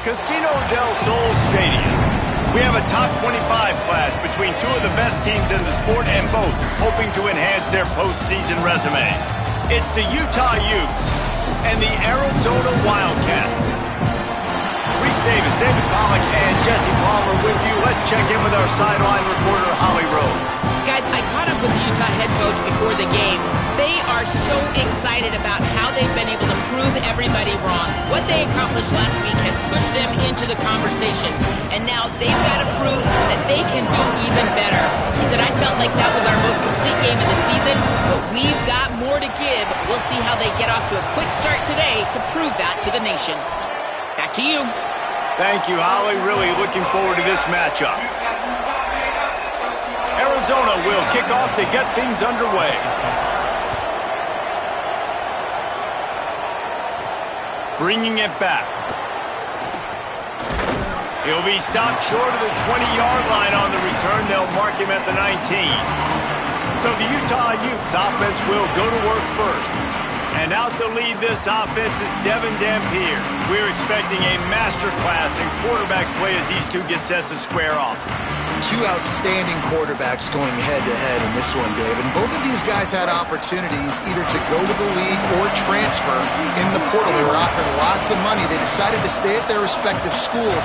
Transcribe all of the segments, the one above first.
Casino del Sol Stadium. We have a top 25 class between two of the best teams in the sport and both hoping to enhance their postseason resume. It's the Utah Utes and the Arizona Wildcats. Reese Davis, David Pollack, and Jesse Palmer with you. Let's check in with our sideline reporter, Holly Rowe. Guys, I caught up with the Utah head coach before the game. They are so excited about how they've been able to prove everybody wrong. What they accomplished last week has pushed them into the conversation. And now they've got to prove that they can be even better. He said, I felt like that was our most complete game of the season, but we've got more to give. We'll see how they get off to a quick start today to prove that to the nation. Back to you. Thank you, Holly. Really looking forward to this matchup. Arizona will kick off to get things underway. Bringing it back. He'll be stopped short of the 20-yard line on the return. They'll mark him at the 19. So the Utah Utes offense will go to work first. And out to lead this offense is Devin Dampier. We're expecting a masterclass in quarterback play as these two get set to square off. Two outstanding quarterbacks going head-to-head in this one, David. And both of these guys had opportunities either to go to the league or transfer in the portal. They were offered lots of money. They decided to stay at their respective schools,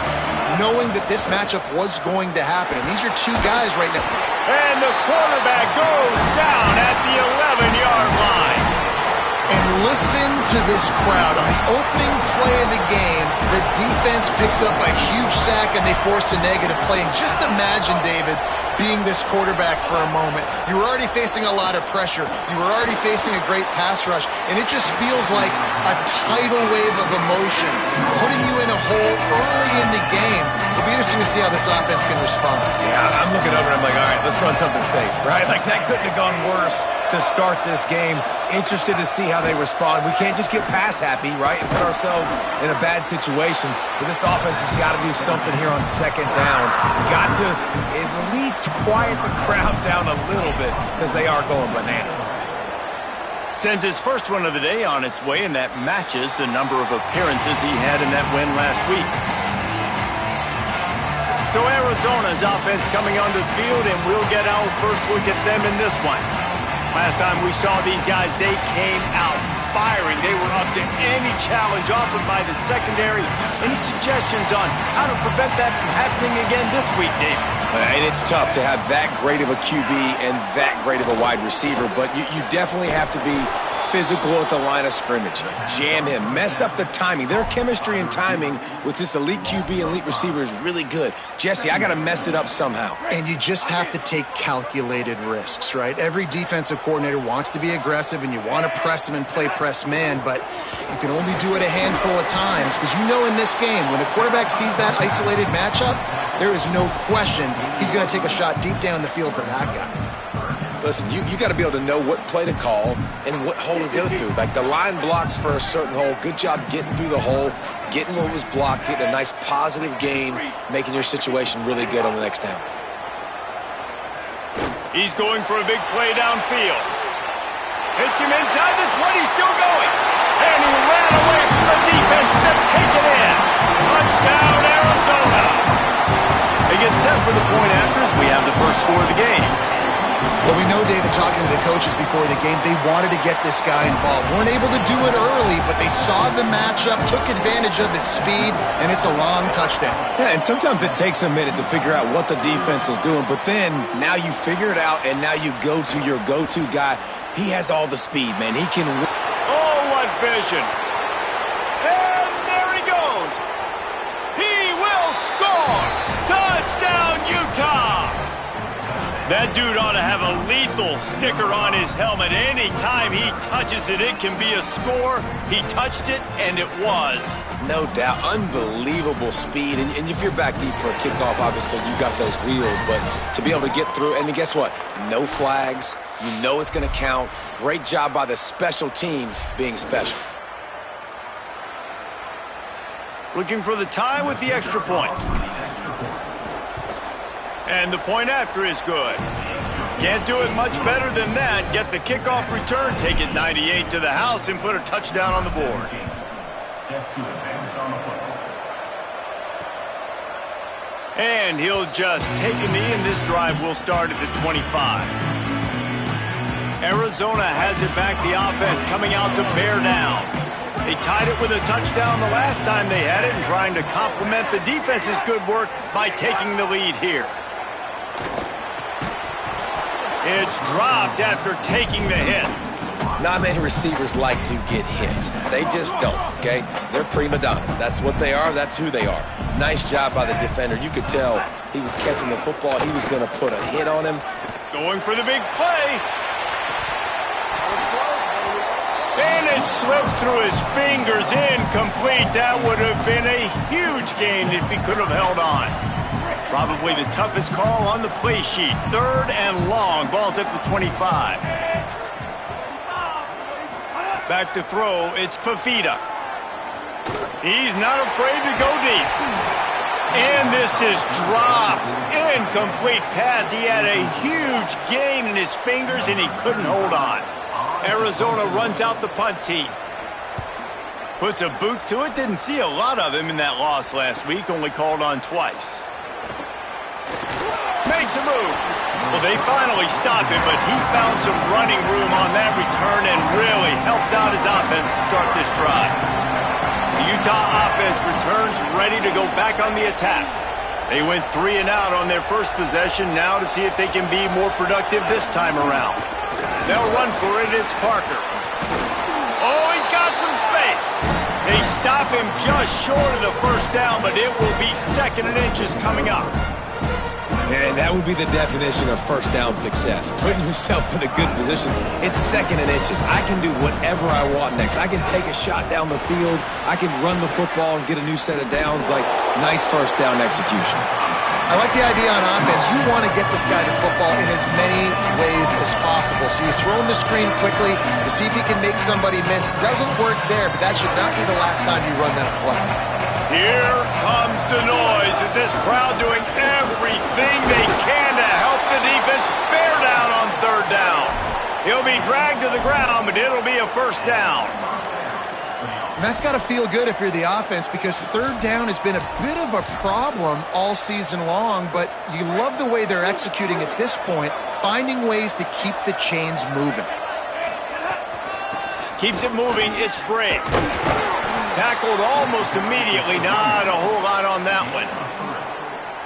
knowing that this matchup was going to happen. And these are two guys right now. And the quarterback goes down at the 11-yard line. And listen to this crowd. On the opening play of the game, the defense picks up a huge sack and they force a negative play. And just imagine, David, being this quarterback for a moment. You were already facing a lot of pressure. You were already facing a great pass rush. And it just feels like a tidal wave of emotion, putting you in a hole early in the game. It'll be interesting to see how this offense can respond. Yeah, I'm looking over and I'm like, all right, let's run something safe, right? Like, that couldn't have gone worse to start this game. Interested to see how they respond. We can't just get pass happy, right, and put ourselves in a bad situation. But this offense has got to do something here on second down. Got to at least quiet the crowd down a little bit because they are going bananas. Sends his first one of the day on its way, and that matches the number of appearances he had in that win last week. So Arizona's offense coming onto the field, and we'll get our first look at them in this one. Last time we saw these guys, they came out firing. They were up to any challenge offered by the secondary. Any suggestions on how to prevent that from happening again this week, Dave? And it's tough to have that great of a QB and that great of a wide receiver, but you definitely have to be physical at the line of scrimmage. Jam him. Mess up the timing. Their chemistry and timing with this elite QB and elite receiver is really good. Jesse, I got to mess it up somehow. And you just have to take calculated risks, right? Every defensive coordinator wants to be aggressive, and you want to press them and play press man, but you can only do it a handful of times because you know in this game, when the quarterback sees that isolated matchup, there is no question he's going to take a shot deep down the field to that guy. Listen, you got to be able to know what play to call and what hole to go through. Like, the line blocks for a certain hole. Good job getting through the hole, getting what was blocked, getting a nice positive gain, making your situation really good on the next down. He's going for a big play downfield. Hits him inside the 20, still going. And he ran away from the defense to take it in. Touchdown, Arizona. They get set for the point after as we have the first score of the game. Well, we know, David, talking to the coaches before the game, they wanted to get this guy involved. Weren't able to do it early, but they saw the matchup, took advantage of his speed, and it's a long touchdown. Yeah, and sometimes it takes a minute to figure out what the defense is doing, but then now you figure it out, and now you go to your go-to guy. He has all the speed, man. He can... Oh, what vision. And there he goes. He will score. Touchdown, Utah. That dude ought to have a lethal sticker on his helmet. Anytime he touches it, it can be a score. He touched it, and it was. No doubt. Unbelievable speed. And if you're back deep for a kickoff, obviously you got those wheels. But to be able to get through, and guess what? No flags. You know it's going to count. Great job by the special teams being special. Looking for the tie with the extra point. And the point after is good. Can't do it much better than that. Get the kickoff return, take it 98 to the house, and put a touchdown on the board. And he'll just take a knee, and this drive will start at the 25. Arizona has it back, the offense coming out to bear down. They tied it with a touchdown the last time they had it and trying to complement the defense's good work by taking the lead here. It's dropped after taking the hit. Not many receivers like to get hit. They just don't, okay? They're prima donnas. That's what they are. That's who they are. Nice job by the defender. You could tell he was catching the football. He was going to put a hit on him. Going for the big play. And it slips through his fingers, incomplete. That would have been a huge gain if he could have held on. Probably the toughest call on the play sheet. 3rd and long. Ball's at the 25. Back to throw. It's Fafita. He's not afraid to go deep. And this is dropped. Incomplete pass. He had a huge gain in his fingers, and he couldn't hold on. Arizona runs out the punt team. Puts a boot to it. Didn't see a lot of him in that loss last week. Only called on twice. Makes a move. Well, they finally stopped him, but he found some running room on that return and really helps out his offense to start this drive. The Utah offense returns ready to go back on the attack. They went 3 and out on their first possession, now to see if they can be more productive this time around. They'll run for it. It's Parker. Oh, he's got some space. They stop him just short of the first down, but it will be 2nd and inches coming up. And that would be the definition of first down success. Putting yourself in a good position. It's 2nd and inches. I can do whatever I want next. I can take a shot down the field. I can run the football and get a new set of downs. Like, nice first down execution. I like the idea on offense. You want to get this guy the football in as many ways as possible. So you throw him the screen quickly to see if he can make somebody miss. It doesn't work there, but that should not be the last time you run that play. Here comes the noise. Is this crowd doing everything they can to help the defense bear down on 3rd down? He'll be dragged to the ground, but it'll be a first down. And that's got to feel good if you're the offense, because 3rd down has been a bit of a problem all season long, but you love the way they're executing at this point, finding ways to keep the chains moving. Keeps it moving. It's Bray. Tackled almost immediately. Not a whole lot on that one.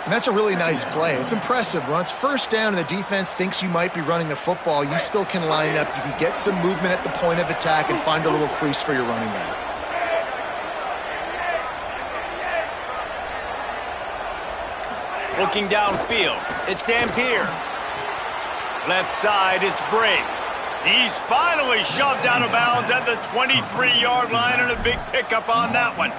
And that's a really nice play. It's impressive. Once 1st down and the defense thinks you might be running the football, you still can line up. You can get some movement at the point of attack and find a little crease for your running back. Looking downfield, it's Dampier. Left side, it's Bray. He's finally shoved out of bounds at the 23-yard line, and a big pickup on that one.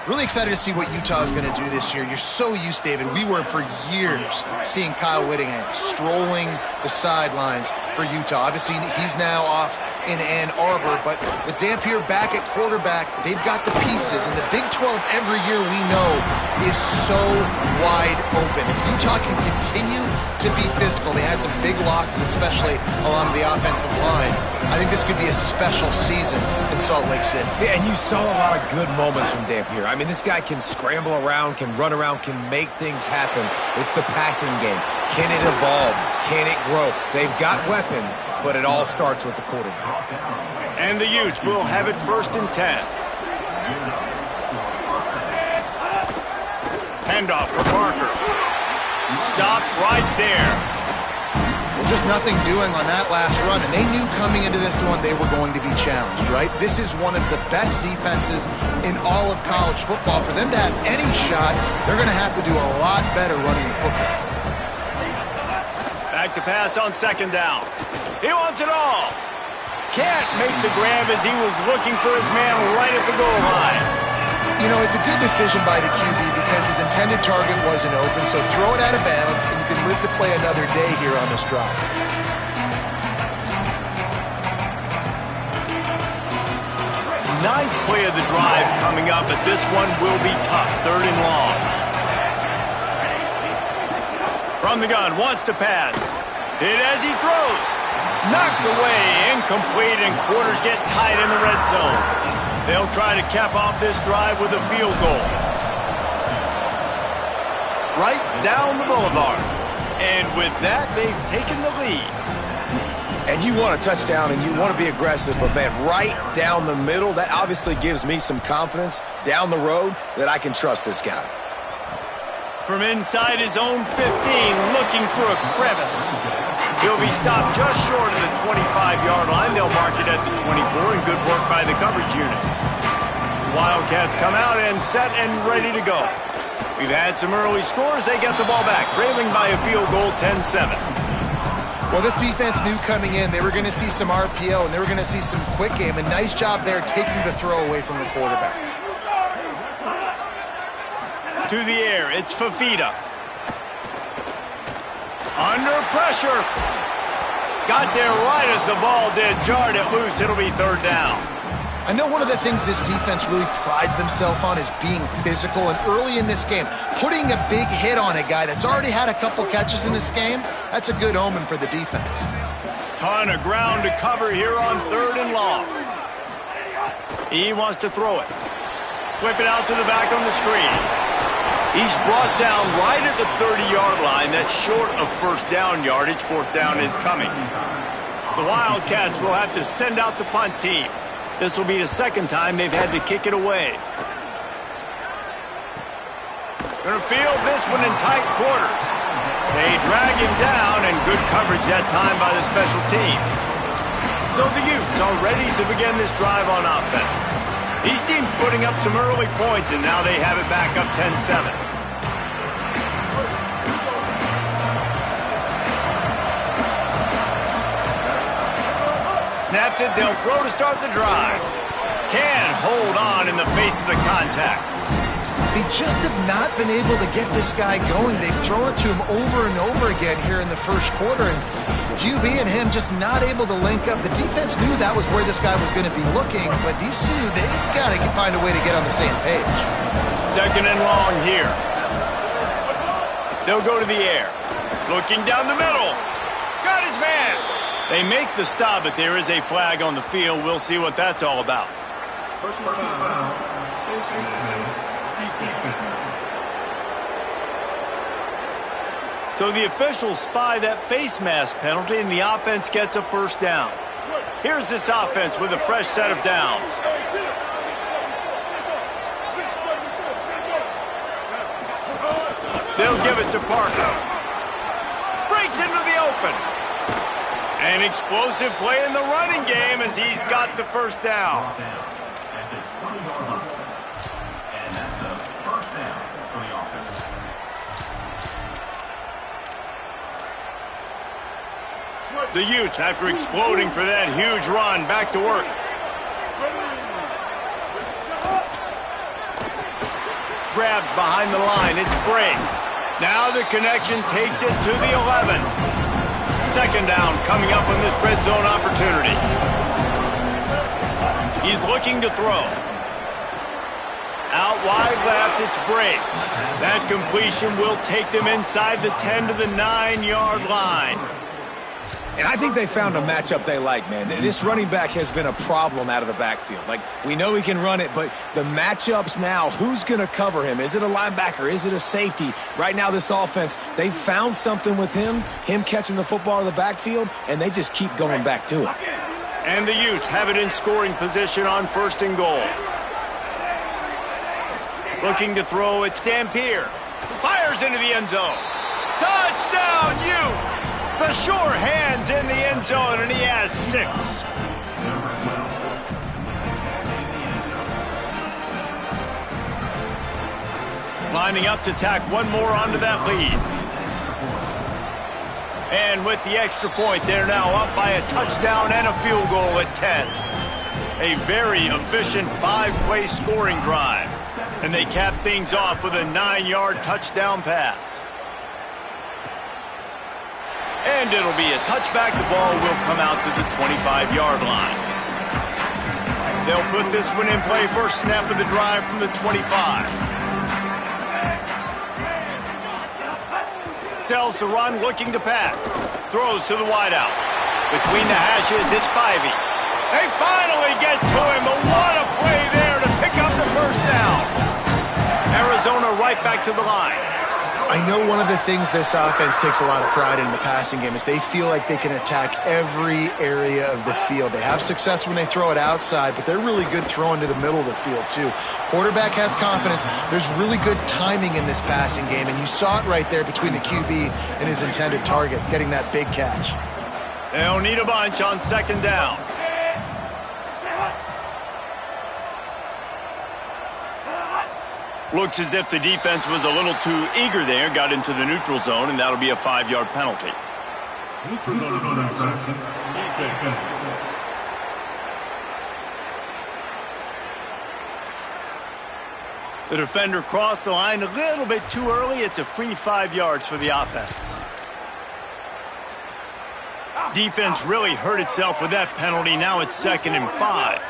Really excited to see what Utah is going to do this year. You're so used, David. We were for years seeing Kyle Whittingham strolling the sidelines for Utah. Obviously, he's now off in Ann Arbor, but with Dampier back at quarterback, they've got the pieces, and the Big 12 every year we know is so wide open. If Utah can continue to be physical, they had some big losses, especially along the offensive line. I think this could be a special season in Salt Lake City. Yeah, and you saw a lot of good moments from Dampier. I mean, this guy can scramble around, can run around, can make things happen. It's the passing game. Can it evolve? Can it grow? They've got weapons, but it all starts with the quarterback. And the Utes will have it 1st and 10. Handoff for Parker. Stopped right there. Well, just nothing doing on that last run, and they knew coming into this one they were going to be challenged, right? This is one of the best defenses in all of college football. For them to have any shot, they're going to have to do a lot better running the football. Back to pass on 2nd down. He wants it all. Can't make the grab as he was looking for his man right at the goal line. You know, it's a good decision by the QB because his intended target wasn't open, so throw it out of bounds, and you can live to play another day here on this drive. Ninth play of the drive coming up, but this one will be tough. 3rd and long. From the gun, wants to pass. Hit as he throws. Knocked away, incomplete, and quarters get tight in the red zone. They'll try to cap off this drive with a field goal. right down the boulevard. And with that, they've taken the lead. And you want a touchdown and you want to be aggressive, but man, right down the middle, that obviously gives me some confidence down the road that I can trust this guy. From inside his own 15, looking for a crevice. He'll be stopped just short of the 25-yard line. They'll mark it at the 24, and good work by the coverage unit. Wildcats come out and set and ready to go. We've had some early scores. They get the ball back, trailing by a field goal, 10-7. Well, this defense knew coming in they were going to see some RPO and they were going to see some quick game. A nice job there taking the throw away from the quarterback. To the air, it's Fafita. Under pressure. Got there right as the ball did. Jarred it loose. It'll be third down. I know one of the things this defense really prides themselves on is being physical, and early in this game, putting a big hit on a guy that's already had a couple catches in this game, that's a good omen for the defense. Ton of ground to cover here on third and long. He wants to throw it. Flip it out to the back on the screen. He's brought down right at the 30-yard line. That's short of first down yardage. Fourth down is coming. The Wildcats will have to send out the punt team. This will be the second time they've had to kick it away. Going to field this one in tight quarters. They drag him down, and good coverage that time by the special team. So the Utes are ready to begin this drive on offense. These teams putting up some early points, and now they have it back up 10-7. Snaps it, they'll throw to start the drive. Can hold on in the face of the contact. They just have not been able to get this guy going. They've thrown it to him over and over again here in the first quarter, and QB and him just not able to link up. The defense knew that was where this guy was going to be looking, but these two, they've got to find a way to get on the same page. Second and long here. They'll go to the air. Looking down the middle. Got his man. They make the stop, but there is a flag on the field. We'll see what that's all about. Personal foul. So the officials spy that face mask penalty, and the offense gets a first down. Here's this offense with a fresh set of downs. They'll give it to Parker. Breaks into the open. An explosive play in the running game as he's got the first down. The Utes, after exploding for that huge run, back to work. Grabbed behind the line, it's Bray. Now the connection takes it to the 11. Second down coming up on this red zone opportunity. He's looking to throw. Out wide left, it's Bray. That completion will take them inside the 10 to the 9-yard line. And I think they found a matchup they like, man. This running back has been a problem out of the backfield. Like, we know he can run it, but the matchups now, who's going to cover him? Is it a linebacker? Is it a safety? Right now, this offense, they found something with him catching the football in the backfield, and they just keep going back to it. And the Utes have it in scoring position on first and goal. Looking to throw, it's Dampier. Fires into the end zone. Touchdown, Utes! The sure hands in the end zone, and he has 6. Lining up to tack one more onto that lead. And with the extra point, they're now up by a touchdown and a field goal at 10. A very efficient 5-play scoring drive. And they cap things off with a 9-yard touchdown pass. And it'll be a touchback. The ball will come out to the 25-yard line. They'll put this one in play. First snap of the drive from the 25. Sells to run, looking to pass. Throws to the wideout. Between the hashes, it's Spivey. They finally get to him, but what a play there to pick up the first down. Arizona right back to the line. I know one of the things this offense takes a lot of pride in the passing game is they feel like they can attack every area of the field. They have success when they throw it outside, but they're really good throwing to the middle of the field too. Quarterback has confidence. There's really good timing in this passing game, and you saw it right there between the QB and his intended target, getting that big catch. They'll need a bunch on second down. Looks as if the defense was a little too eager there, got into the neutral zone, and that'll be a 5-yard penalty. Neutral zone infraction. Defense. The defender crossed the line a little bit too early. It's a free 5 yards for the offense. Defense really hurt itself with that penalty. Now it's 2nd and 5.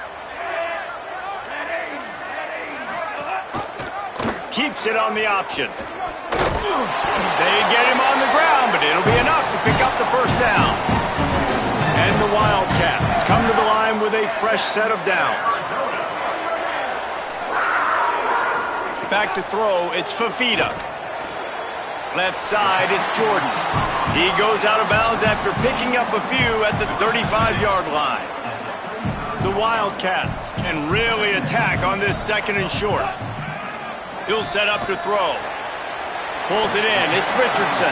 Keeps it on the option. They get him on the ground, but it'll be enough to pick up the first down. And the Wildcats come to the line with a fresh set of downs. Back to throw, it's Fafita. Left side is Jordan. He goes out of bounds after picking up a few at the 35-yard line. The Wildcats can really attack on this 2nd and short. He'll set up to throw. Pulls it in. It's Richardson.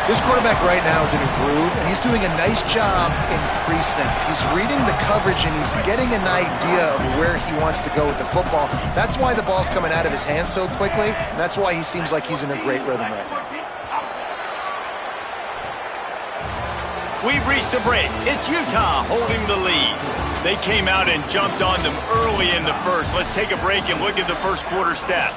This quarterback right now is in a groove, and he's doing a nice job in pre-snap. He's reading the coverage, and he's getting an idea of where he wants to go with the football. That's why the ball's coming out of his hands so quickly, and that's why he seems like he's in a great rhythm right now. We've reached a break. It's Utah holding the lead. They came out and jumped on them early in the first. Let's take a break and look at the first quarter stats.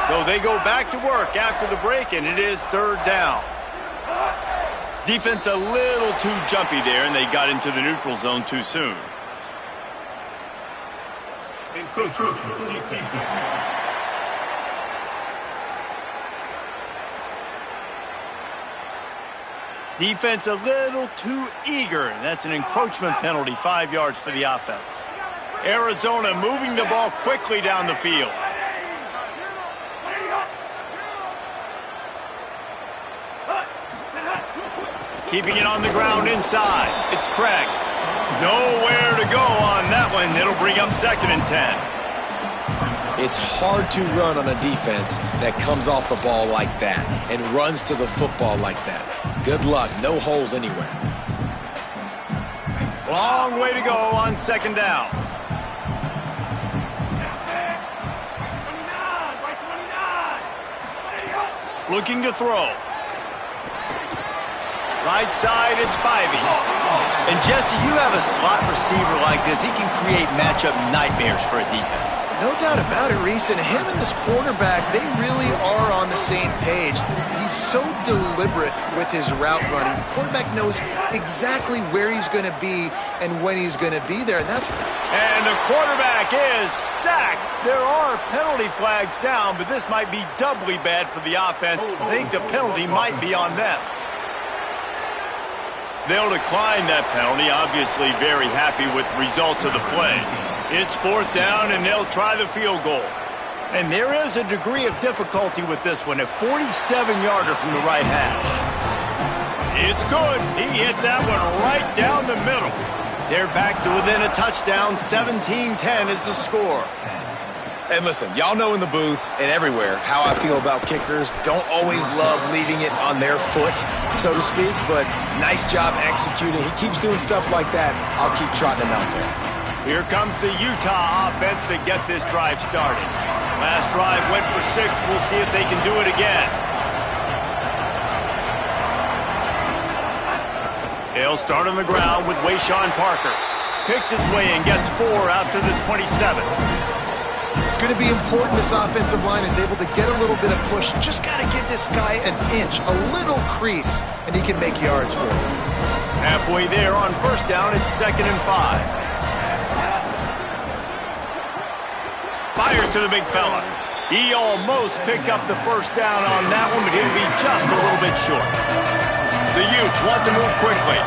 So they go back to work after the break, and it is 3rd down. Defense a little too jumpy there, and they got into the neutral zone too soon. Infiltration. Defense. Defense a little too eager, and that's an encroachment penalty, 5 yards for the offense. Arizona moving the ball quickly down the field. Keeping it on the ground inside. It's Craig. Nowhere to go on that one. It'll bring up 2nd and 10. It's hard to run on a defense that comes off the ball like that and runs to the football like that. Good luck. No holes anywhere. Long way to go on 2nd down. Looking to throw. Right side, it's Spivey. And Jesse, you have a slot receiver like this. He can create matchup nightmares for a defense. No doubt about it, Reese. And him and this quarterback, they really are on the same page. He's so deliberate with his route running. The quarterback knows exactly where he's going to be and when he's going to be there. And the quarterback is sacked. There are penalty flags down, but this might be doubly bad for the offense. I think the penalty might be on them. They'll decline that penalty, obviously very happy with the results of the play. It's 4th down, and they'll try the field goal. And there is a degree of difficulty with this one, a 47-yarder from the right hash. It's good. He hit that one right down the middle. They're back to within a touchdown. 17-10 is the score. And listen, y'all know in the booth and everywhere how I feel about kickers. Don't always love leaving it on their foot, so to speak, but nice job executing. He keeps doing stuff like that. I'll keep trotting him out there. Here comes the Utah offense to get this drive started. Last drive went for 6. We'll see if they can do it again. They'll start on the ground with Wayshawn Parker. Picks his way and gets 4 out to the 27. it's going to be important this offensive line is able to get a little bit of push. Just got to give this guy an inch, a little crease, and he can make yards for it. Halfway there on 1st down, it's 2nd and 5. Fires to the big fella. He almost picked up the 1st down on that one, but he'll be just a little bit short. The Utes want to move quickly.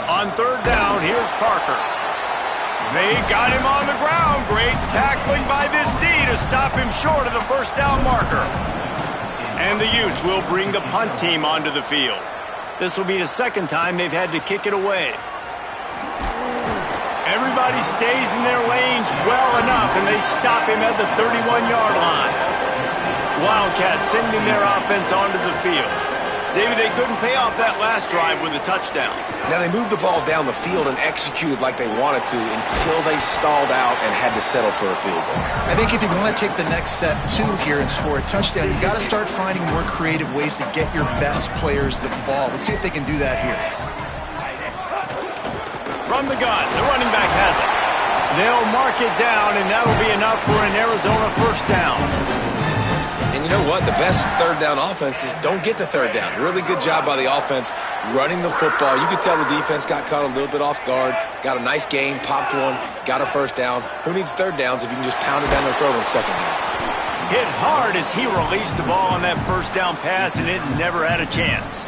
On 3rd down, down. Here's Parker. They got him on the ground. Great tackling by this D to stop him short of the first down marker. And the Utes will bring the punt team onto the field. This will be the second time they've had to kick it away. Everybody stays in their lanes well enough, and they stop him at the 31-yard line. Wildcats sending their offense onto the field. David, they couldn't pay off that last drive with a touchdown. Now, they moved the ball down the field and executed like they wanted to until they stalled out and had to settle for a field goal. I think if you want to take the next step, too, here and score a touchdown, you got to start finding more creative ways to get your best players the ball. Let's see if they can do that here. From the gun, the running back has it. They'll mark it down, and that'll be enough for an Arizona first down. And you know what? The best third down offense is don't get the third down. Really good job by the offense running the football. You could tell the defense got caught a little bit off guard, got a nice gain, popped one, got a first down. Who needs third downs if you can just pound it down their throat on second down? Hit hard as he released the ball on that first down pass, and it never had a chance.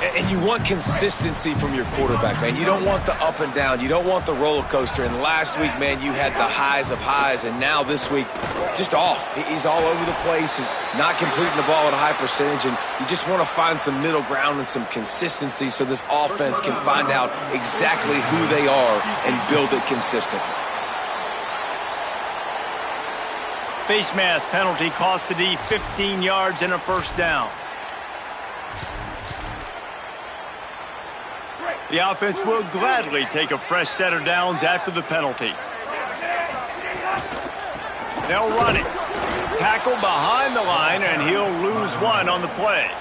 And you want consistency from your quarterback, man. You don't want the up and down. You don't want the roller coaster. And last week, man, you had the highs of highs. And now this week, just off. He's all over the place. He's not completing the ball at a high percentage. And you just want to find some middle ground and some consistency so this offense can find out exactly who they are and build it consistently. Face mask penalty cost the D 15 yards and a first down. The offense will gladly take a fresh set of downs after the penalty. They'll run it. Tackle behind the line, and he'll lose one on the play.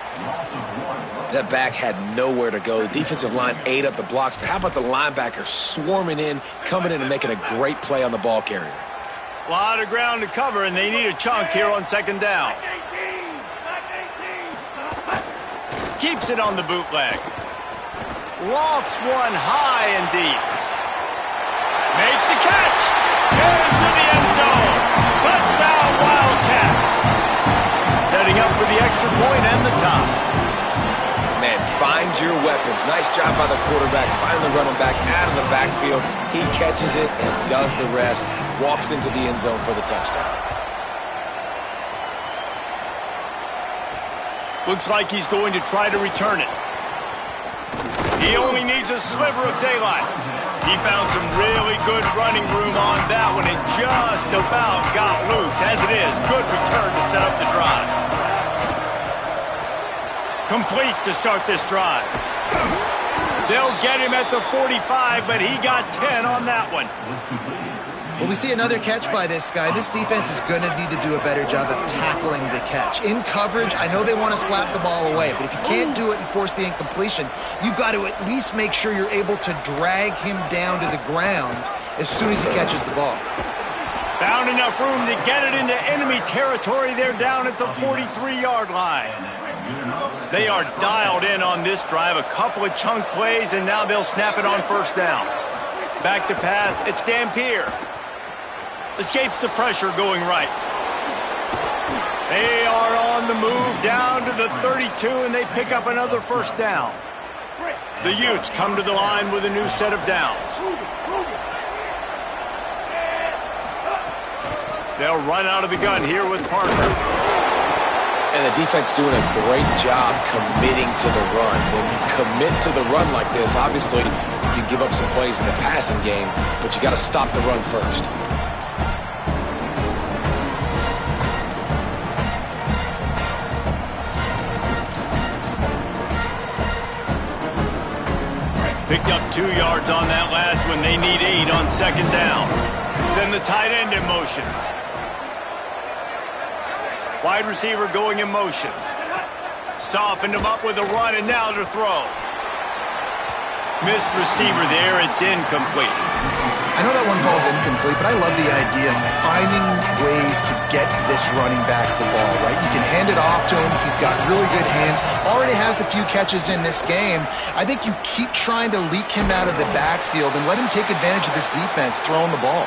That back had nowhere to go. The defensive line ate up the blocks, but how about the linebacker swarming in, coming in and making a great play on the ball carrier? A lot of ground to cover, and they need a chunk here on second down. Keeps it on the bootleg. Lofts one high and deep. Makes the catch. Into the end zone. Touchdown, Wildcats. Setting up for the extra point and the tie. Man, find your weapons. Nice job by the quarterback. Find the running back out of the backfield. He catches it and does the rest. Walks into the end zone for the touchdown. Looks like he's going to try to return it. He only needs a sliver of daylight. He found some really good running room on that one and just about got loose. As it is, good return to set up the drive. Complete to start this drive. They'll get him at the 45, but he got 10 on that one. Well, we see another catch by this guy. This defense is going to need to do a better job of tackling the catch. In coverage, I know they want to slap the ball away, but if you can't do it and force the incompletion, you've got to at least make sure you're able to drag him down to the ground as soon as he catches the ball. Found enough room to get it into enemy territory. They're down at the 43-yard line. They are dialed in on this drive. A couple of chunk plays, and now they'll snap it on first down. Back to pass. It's Dampier. Escapes the pressure going right. They are on the move down to the 32, and they pick up another first down. The Utes come to the line with a new set of downs. They'll run out of the gun here with Parker. And the defense doing a great job committing to the run. When you commit to the run like this, obviously you can give up some plays in the passing game, but you got to stop the run first. Picked up 2 yards on that last one. They need 8 on second down. Send the tight end in motion. Wide receiver going in motion. Softened him up with a run, and now to throw. Missed receiver there. It's incomplete. I know that one falls incomplete, but I love the idea of finding ways to get this running back the ball, right? You can hand it off to him. He's got really good hands. Already has a few catches in this game. I think you keep trying to leak him out of the backfield and let him take advantage of this defense throwing the ball.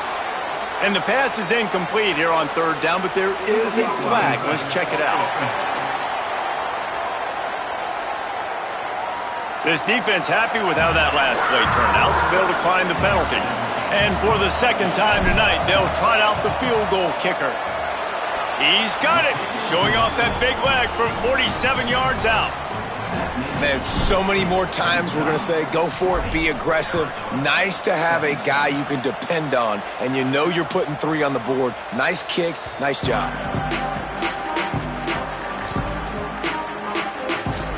And the pass is incomplete here on third down, but there is a flag. Let's check it out. This defense happy with how that last play turned out, so they'll decline the penalty. And for the second time tonight, they'll trot out the field goal kicker. He's got it, showing off that big leg from 47 yards out. Man, so many more times we're going to say, go for it, be aggressive. Nice to have a guy you can depend on, and you know you're putting 3 on the board. Nice kick, nice job.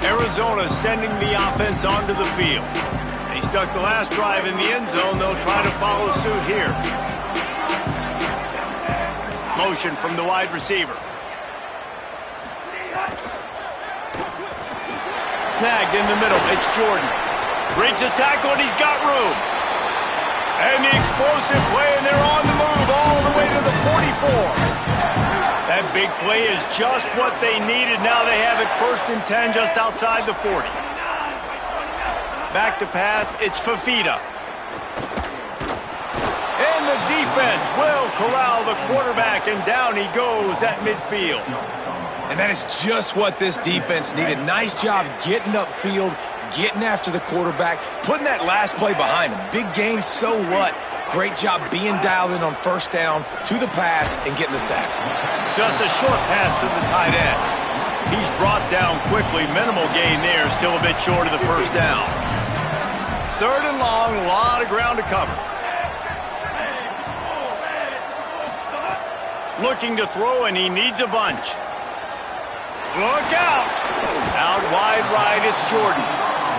Arizona sending the offense onto the field. They stuck the last drive in the end zone. They'll try to follow suit here. Motion from the wide receiver. Snagged in the middle. It's Jordan. Breaks the tackle, and he's got room. And the explosive play, and they're on the move all the way to the 44. That big play is just what they needed. Now they have it 1st and 10 just outside the 40. Back to pass, it's Fafita. And the defense will corral the quarterback, and down he goes at midfield. And that is just what this defense needed. Nice job getting upfield, getting after the quarterback, putting that last play behind him. Big gain, so what? Great job being dialed in on 1st down to the pass and getting the sack. Just a short pass to the tight end. He's brought down quickly. Minimal gain there, still a bit short of the 1st down. 3rd and long, a lot of ground to cover. Looking to throw, and he needs a bunch. Look out! Out wide right, it's Jordan.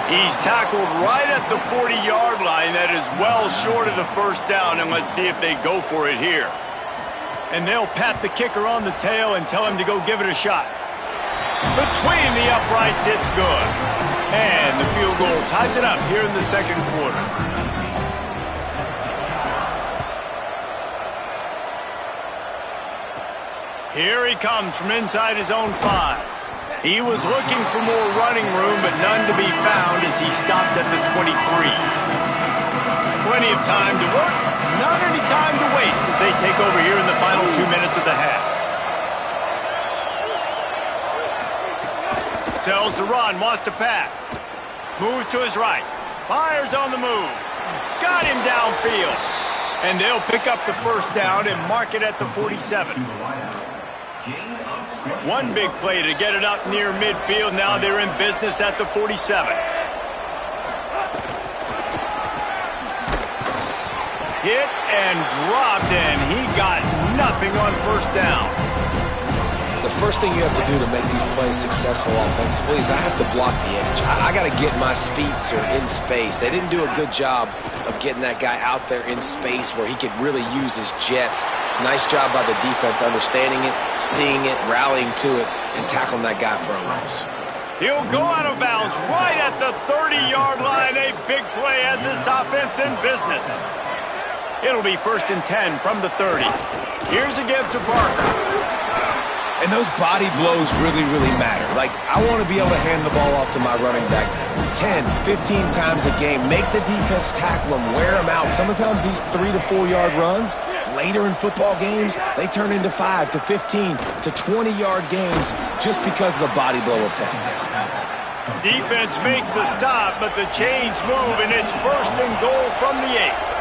He's tackled right at the 40-yard line. That is well short of the 1st down, and let's see if they go for it here. And they'll pat the kicker on the tail and tell him to go give it a shot. Between the uprights, it's good. And the field goal ties it up here in the 2nd quarter. Here he comes from inside his own 5. He was looking for more running room, but none to be found as he stopped at the 23. Plenty of time to work, not any time to waste as they take over here in the final 2 minutes of the half. Tells to run, wants to pass. Moves to his right. Fires on the move. Got him downfield. And they'll pick up the 1st down and mark it at the 47. One big play to get it up near midfield. Now they're in business at the 47. Hit and dropped, and he got nothing on 1st down. The first thing you have to do to make these plays successful offensively is I have to block the edge. I got to get my speedster in space. They didn't do a good job of getting that guy out there in space where he could really use his jets. Nice job by the defense understanding it, seeing it, rallying to it, and tackling that guy for a loss. He'll go out of bounds right at the 30-yard line. A big play as this offense in business. It'll be 1st and 10 from the 30. Here's a give to Parker. And those body blows really, really matter. Like, I want to be able to hand the ball off to my running back 10, 15 times a game. Make the defense tackle them, wear them out. Sometimes these 3 to 4 yard runs, later in football games, they turn into 5 to 15 to 20-yard gains just because of the body blow effect. Defense makes a stop, but the chains move, and it's 1st and goal from the 8.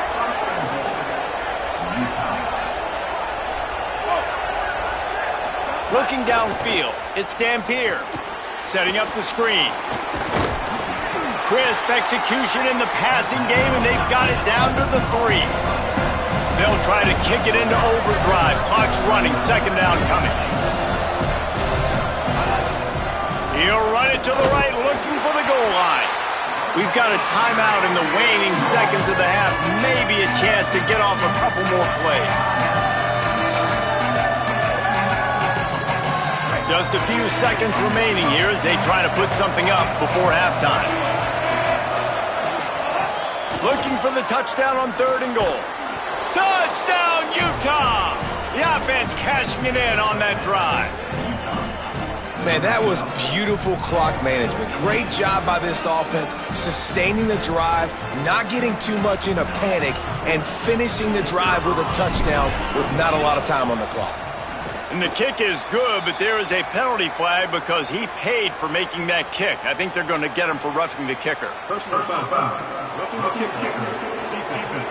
Looking downfield, it's Dampier, setting up the screen. Crisp execution in the passing game, and they've got it down to the 3. They'll try to kick it into overdrive. Clock's running, 2nd down coming. He'll run it to the right, looking for the goal line. We've got a timeout in the waning seconds of the half. Maybe a chance to get off a couple more plays. Just a few seconds remaining here as they try to put something up before halftime. Looking for the touchdown on 3rd and goal. Touchdown, Utah! The offense cashing it in on that drive. Man, that was beautiful clock management. Great job by this offense, sustaining the drive, not getting too much in a panic, and finishing the drive with a touchdown with not a lot of time on the clock. And the kick is good, but there is a penalty flag because he paid for making that kick. I think they're going to get him for roughing the kicker. Personal foul. Roughing the kicker. Defense.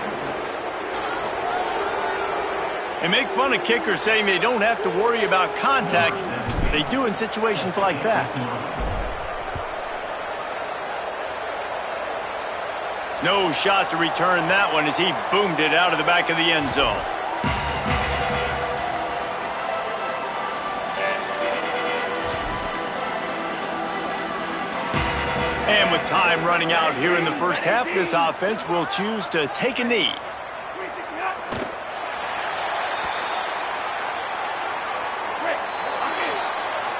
They make fun of kickers saying they don't have to worry about contact. They do in situations like that. No shot to return that one as he boomed it out of the back of the end zone. And with time running out here in the first half, this offense will choose to take a knee.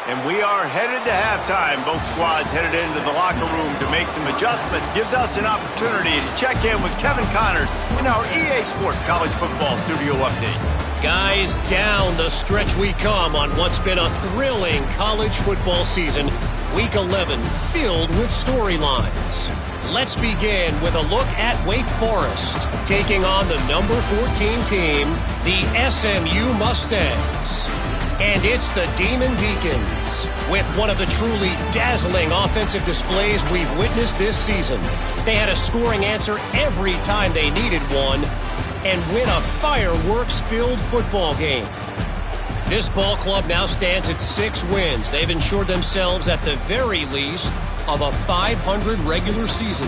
And we are headed to halftime. Both squads headed into the locker room to make some adjustments. Gives us an opportunity to check in with Kevin Connors in our EA Sports College Football Studio Update. Guys, down the stretch we come on what's been a thrilling college football season. Week 11 filled with storylines. Let's begin with a look at Wake Forest, taking on the number 14 team, the SMU Mustangs. And it's the Demon Deacons, with one of the truly dazzling offensive displays we've witnessed this season. They had a scoring answer every time they needed one, and win a fireworks-filled football game. This ball club now stands at 6 wins. They've ensured themselves at the very least of a 500 regular season.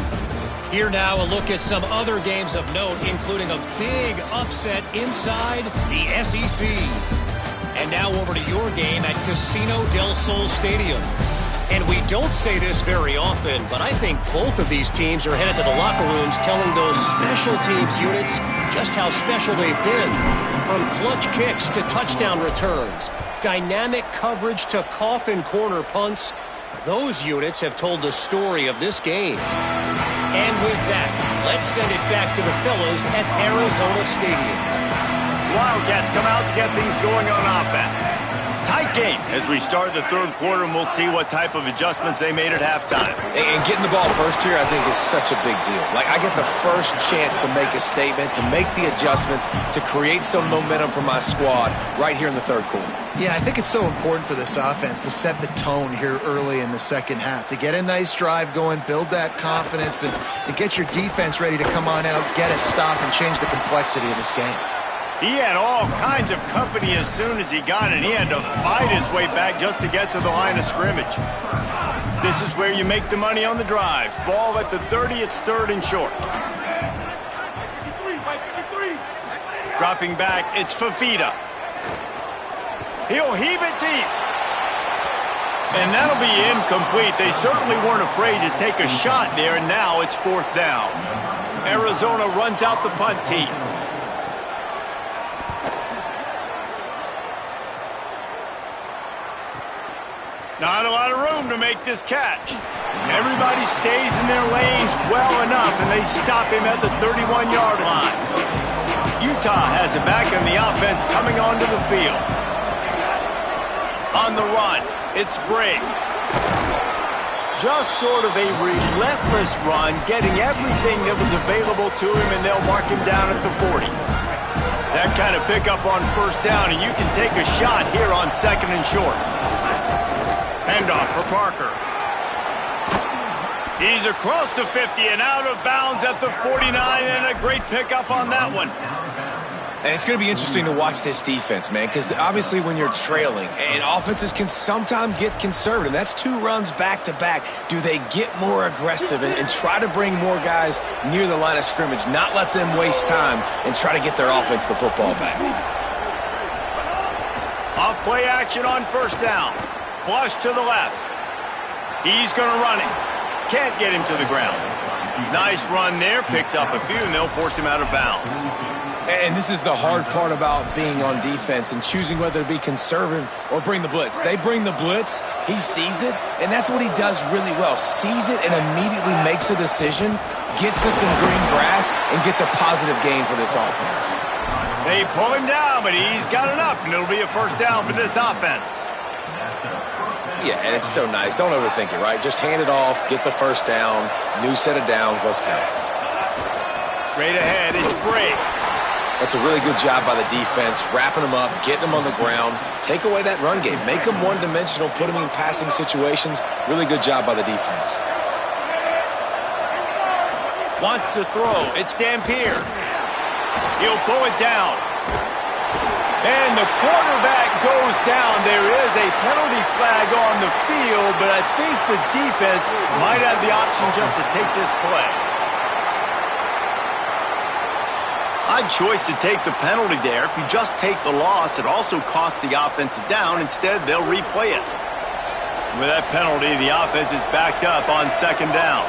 Here now a look at some other games of note, including a big upset inside the SEC. And now over to your game at Casino del Sol Stadium. And we don't say this very often, but I think both of these teams are headed to the locker rooms telling those special teams units just how special they've been. From clutch kicks to touchdown returns, dynamic coverage to coffin corner punts, those units have told the story of this game. And with that, let's send it back to the fellas at Arizona Stadium. Wildcats come out to get things going on offense. Tight game as we start the third quarter, and we'll see what type of adjustments they made at halftime. And getting the ball first here, I think, is such a big deal. Like, I get the first chance to make a statement, to make the adjustments, to create some momentum for my squad right here in the third quarter. Yeah, I think it's so important for this offense to set the tone here early in the second half, to get a nice drive going, build that confidence, and get your defense ready to come on out, get a stop, and change the complexity of this game. He had all kinds of company as soon as he got it. He had to fight his way back just to get to the line of scrimmage. This is where you make the money on the drives. Ball at the 30, it's third and short. Dropping back, it's Fafita. He'll heave it deep. And that'll be incomplete. They certainly weren't afraid to take a shot there, and now it's fourth down. Arizona runs out the punt team. Not a lot of room to make this catch. Everybody stays in their lanes well enough, and they stop him at the 31-yard line. Utah has it back, and the offense coming onto the field. On the run, it's Brigg. Just sort of a relentless run, getting everything that was available to him, and they'll mark him down at the 40. That kind of pickup on first down, and you can take a shot here on second and short. Handoff for Parker. He's across the 50 and out of bounds at the 49, and a great pickup on that one. And it's going to be interesting to watch this defense, man, because obviously when you're trailing, and offenses can sometimes get conservative. That's 2 runs back-to-back. Do they get more aggressive and try to bring more guys near the line of scrimmage, not let them waste time, and try to get their offense the football back? Off play action on first down. Flush to the left. He's going to run it. Can't get him to the ground. Nice run there. Picks up a few, and they'll force him out of bounds. And this is the hard part about being on defense and choosing whether to be conservative or bring the blitz. They bring the blitz, he sees it, and that's what he does really well. Sees it and immediately makes a decision, gets to some green grass, and gets a positive gain for this offense. They pull him down, but he's got enough, and it'll be a first down for this offense. Yeah, and it's so nice. Don't overthink it, right? Just hand it off, get the first down, new set of downs, let's go. Straight ahead, it's Brigg. That's a really good job by the defense, wrapping them up, getting them on the ground. Take away that run game. Make them one-dimensional, put them in passing situations. Really good job by the defense. Wants to throw. It's Dampier. He'll pull it down. And the quarterback goes down. There is a penalty flag on the field, but I think the defense might have the option just to take this play. Odd choice to take the penalty there. If you just take the loss, it also costs the offense a down. Instead, they'll replay it. With that penalty, the offense is backed up on second down.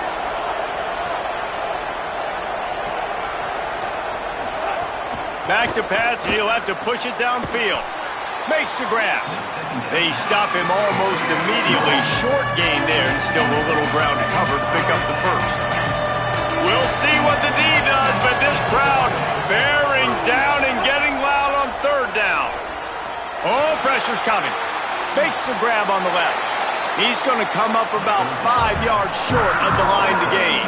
Back to pass, and he'll have to push it downfield. Makes the grab. They stop him almost immediately. Short gain there, and still a little ground to cover to pick up the first. We'll see what the D does, but this crowd bearing down and getting loud on third down. Oh, pressure's coming. Makes the grab on the left. He's going to come up about 5 yards short of the line to gain.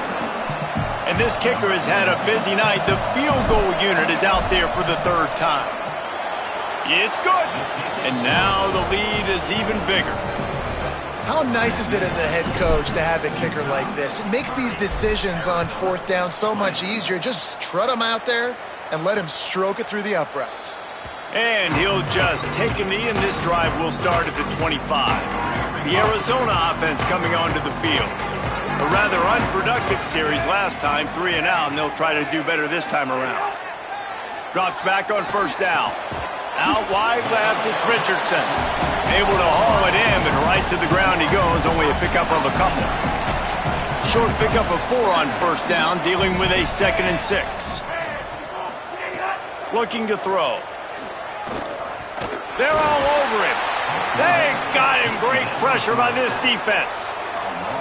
And this kicker has had a busy night. The field goal unit is out there for the third time. It's good. And now the lead is even bigger. How nice is it as a head coach to have a kicker like this? It makes these decisions on fourth down so much easier. Just trot him out there and let him stroke it through the uprights. And he'll just take a knee, and this drive will start at the 25. The Arizona offense coming onto the field. A rather unproductive series last time, 3 and out, and they'll try to do better this time around. Drops back on first down. Out wide left, it's Richardson. Able to haul it in, but right to the ground he goes, only a pickup of a couple. Short pickup of 4 on first down, dealing with a 2nd and 6. Looking to throw. They're all over him. They got him. Great pressure by this defense.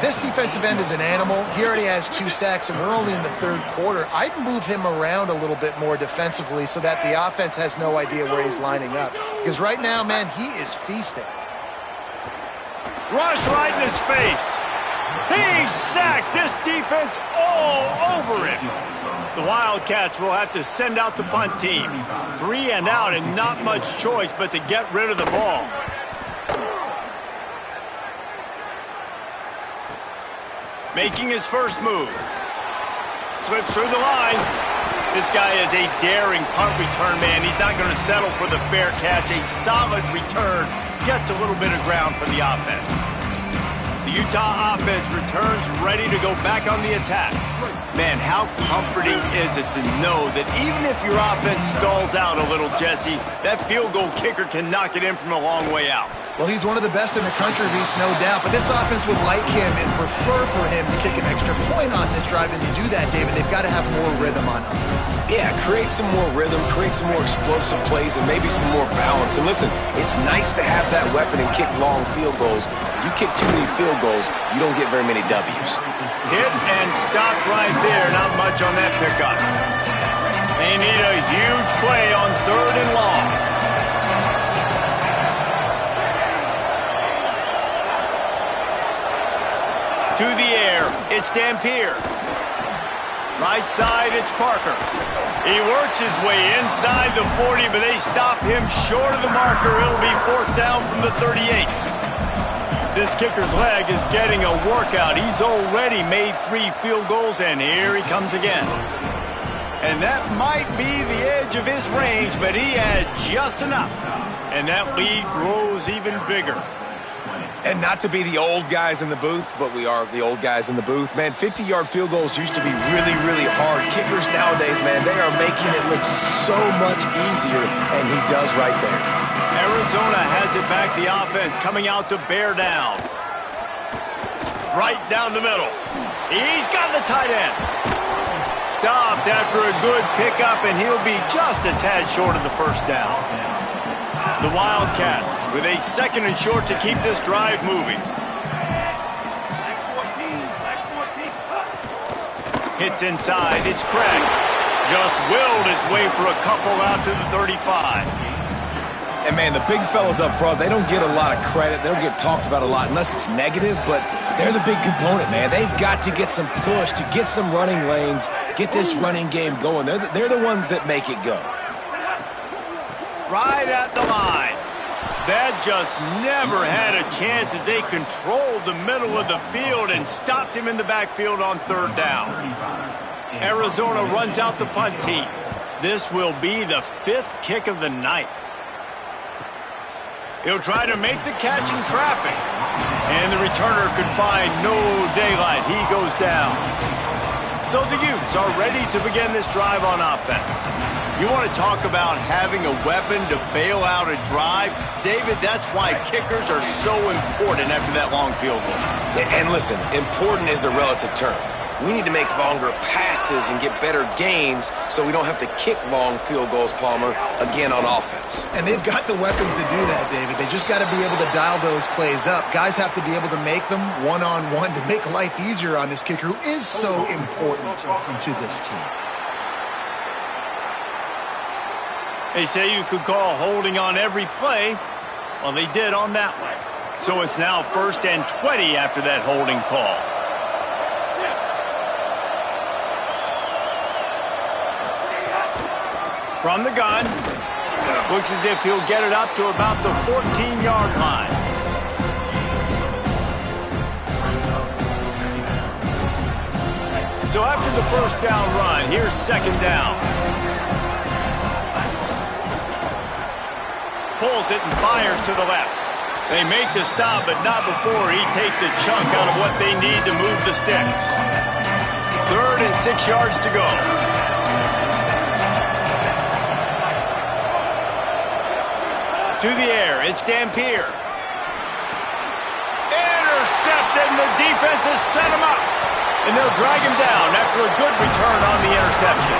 This defensive end is an animal. He already has 2 sacks, and we're only in the third quarter. I'd move him around a little bit more defensively so that the offense has no idea where he's lining up. Because right now, man, he is feasting. Rush right in his face. He's sacked. This defense all over him. The Wildcats will have to send out the punt team. 3 and out, and not much choice but to get rid of the ball. Making his first move. Slips through the line. This guy is a daring punt return man. He's not going to settle for the fair catch. A solid return. Gets a little bit of ground for the offense. The Utah offense returns ready to go back on the attack. Man, how comforting is it to know that even if your offense stalls out a little, Jesse, that field goal kicker can knock it in from a long way out. Well, he's one of the best in the country, Reese, no doubt. But this offense would like him and prefer for him to kick an extra point on this drive. And to do that, David, they've got to have more rhythm on offense. Yeah, create some more rhythm, create some more explosive plays, and maybe some more balance. And listen, it's nice to have that weapon and kick long field goals. If you kick too many field goals, you don't get very many W's. Hit and stopped right there. Not much on that pickup. They need a huge play on 3rd and long. To the air, it's Dampier. Right side, it's Parker. He works his way inside the 40, but they stop him short of the marker. It'll be 4th down from the 38. This kicker's leg is getting a workout. He's already made 3 field goals, and here he comes again. And that might be the edge of his range, but he had just enough. And that lead grows even bigger. And not to be the old guys in the booth, but we are the old guys in the booth. Man, 50-yard field goals used to be really, really hard. Kickers nowadays, man, they are making it look so much easier, and he does right there. Arizona has it back, the offense coming out to bear down. Right down the middle. He's got the tight end. Stopped after a good pickup, and he'll be just a tad short of the first down. The Wildcats with a 2nd and short to keep this drive moving. Hits inside, it's Craig. Just willed his way for a couple out to the 35. And, man, the big fellas up front, they don't get a lot of credit. They don't get talked about a lot unless it's negative, but they're the big component, man. They've got to get some push, to get some running lanes, get this running game going. They're the ones that make it go. right at the line. That just never had a chance as they controlled the middle of the field and stopped him in the backfield on third down. Arizona runs out the punt team. This will be the 5th kick of the night. He'll try to make the catch in traffic. And the returner could find no daylight. He goes down. So the Utes are ready to begin this drive on offense. You want to talk about having a weapon to bail out a drive? David, that's why kickers are so important after that long field goal. And listen, important is a relative term. We need to make longer passes and get better gains so we don't have to kick long field goals, Palmer, again on offense. And they've got the weapons to do that, David. They just got to be able to dial those plays up. Guys have to be able to make them one-on-one to make life easier on this kicker who is so important to this team. They say you could call holding on every play. Well, they did on that one. So it's now 1st and 20 after that holding call. From the gun, looks as if he'll get it up to about the 14-yard line. So after the first down run, here's 2nd down. Pulls it and fires to the left. They make the stop, but not before he takes a chunk out of what they need to move the sticks. 3rd and 6 yards to go. To the air, it's Dampier. Intercepted, and the defense has set him up. And they'll drag him down after a good return on the interception.